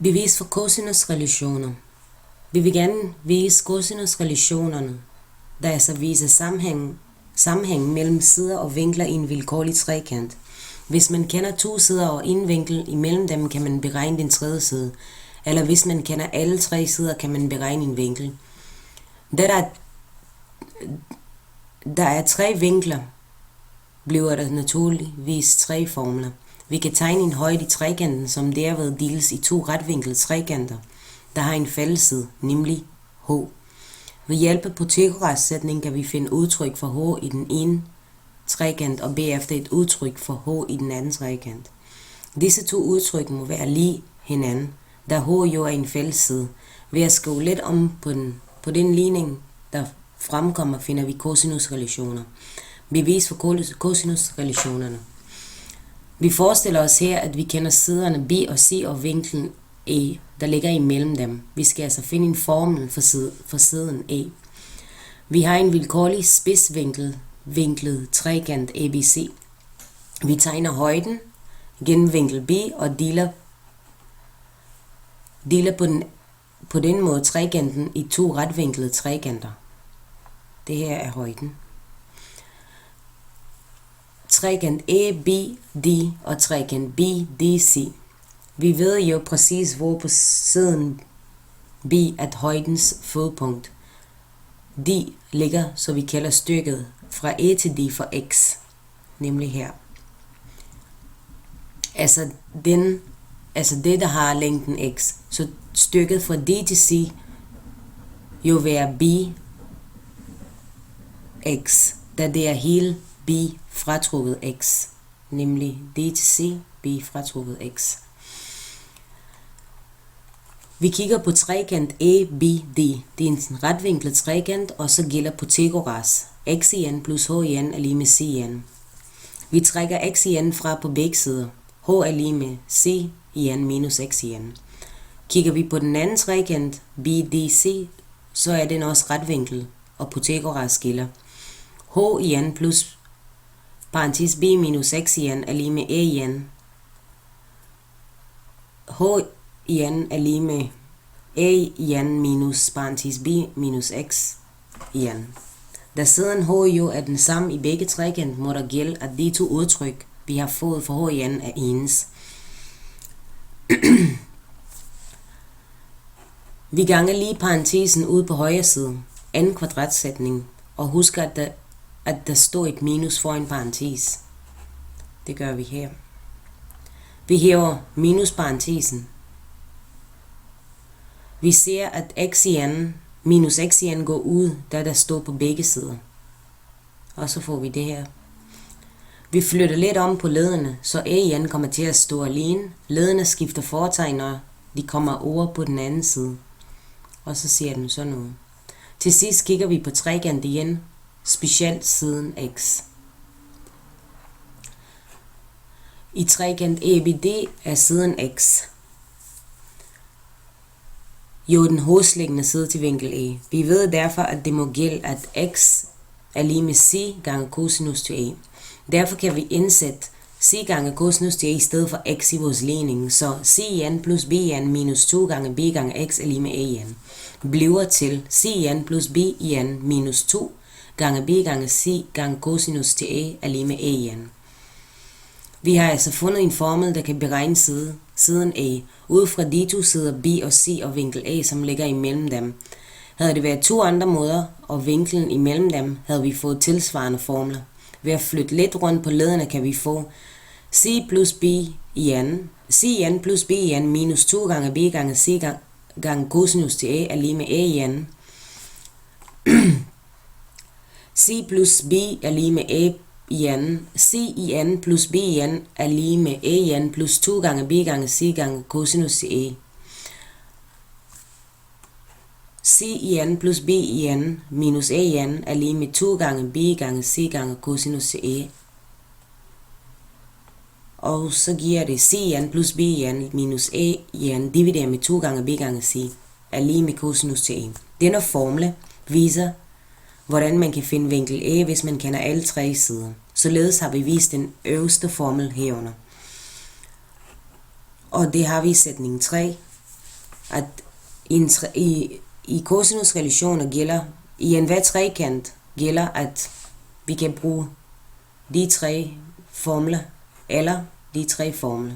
Bevis for cosinusrelationer. Vi vil gerne vise cosinusrelationerne, der altså viser sammenhæng mellem sider og vinkler i en vilkårlig trekant. Hvis man kender to sider og en vinkel imellem dem, kan man beregne den tredje side. Eller hvis man kender alle tre sider, kan man beregne en vinkel. Der er tre vinkler, bliver der naturligvis tre formler. Vi kan tegne en højde i trekanten, som derved deles i to retvinklede trekanter, der har en fællesside, nemlig h. Ved hjælp af Pythagoras sætning kan vi finde udtryk for h i den ene trekant og bagefter et udtryk for h i den anden trekant. Disse to udtryk må være lige hinanden, da h jo er en fællesside. Ved at skrive lidt om på den ligning, der fremkommer, finder vi cosinusrelationer. Bevis for cosinusrelationerne. Vi forestiller os her, at vi kender siderne B og C og vinklen E, der ligger imellem dem. Vi skal altså finde en formel for siden E. Vi har en vilkårlig spidsvinklet trekant ABC. Vi tegner højden gennem vinkel B og deler på den måde trekanten i to retvinklede trekanter. Det her er højden. Trekant ABD og trekant BDC. Vi ved jo præcis, hvor på siden B at højdens fodpunkt D ligger, så vi kalder stykket fra A til D for x, nemlig her. Altså det, der har længden x. Så stykket fra D til C jo være bx, da det er hele b fratrukket x, nemlig D til C, b fratrukket x. Vi kigger på trekant ABD. Det er en retvinklet trekant, og så gælder Pythagoras. X i n plus h i n er lige med c i n. Vi trækker x i n fra på begge sider. H er lige med c i n minus x i n. Kigger vi på den anden trekant, BDC, så er den også retvinklet, og Pythagoras gælder. H i n plus parentes b minus x i n er lige med a i n. H i n er lige med a i n minus parentes b minus x i n. Da siden h jo er den samme i begge trekant, må der gælde, at de to udtryk, vi har fået for h i n, er ens. Vi ganger lige parentesen ud på højre side, anden kvadratsætning, og husker, at der står et minus foran parentes. Det gør vi her. Vi hæver minus parentesen. Vi ser, at x i n minus x i n går ud, da der står på begge sider. Og så får vi det her. Vi flytter lidt om på lederne, så a i n kommer til at stå alene. Lederne skifter fortegn, når de kommer over på den anden side. Og så ser den sådan ud. Til sidst kigger vi på trekant igen, specielt siden x. I trekant ABD er siden x jo den hovedliggende side til vinkel A. Vi ved derfor, at det må gælde, at x er lige med c gange cosinus til a. Derfor kan vi indsætte c gange cosinus til a i stedet for x i vores ligning, så c i n plus b i n minus 2 gange b gange x er lige med a i n. Bliver til c i n plus b i n minus 2 gange b gange c gange cosinus til a er lige med a i n. Vi har altså fundet en formel, der kan beregne siden a, ud fra de to sider b og c og vinkel a, som ligger imellem dem. Havde det været to andre måder, og vinklen imellem dem, havde vi fået tilsvarende formler. Ved at flytte lidt rundt på lederne kan vi få c plus b i n plus b i n minus 2 gange b gange c gange cosinus til a er lige med a i n. C plus b er lige med a i n. C i n plus b i n er lige med a i n plus 2 gange b gange c gange cosinus til a. C i n plus b i n minus a i n er lige med 2 gange b gange c gange cosinus til a. Og så giver det c i n plus b i n minus a i n divideret med 2 gange b gange c er lige med cosinus til a. Denne formel viser, hvordan man kan finde vinkel A, hvis man kender alle tre sider. Således har vi vist den øverste formel herunder. Og det har vi i sætning 3. at i cosinusrelationer gælder, i enhver trekant gælder, at vi kan bruge de tre formler, eller de tre formler.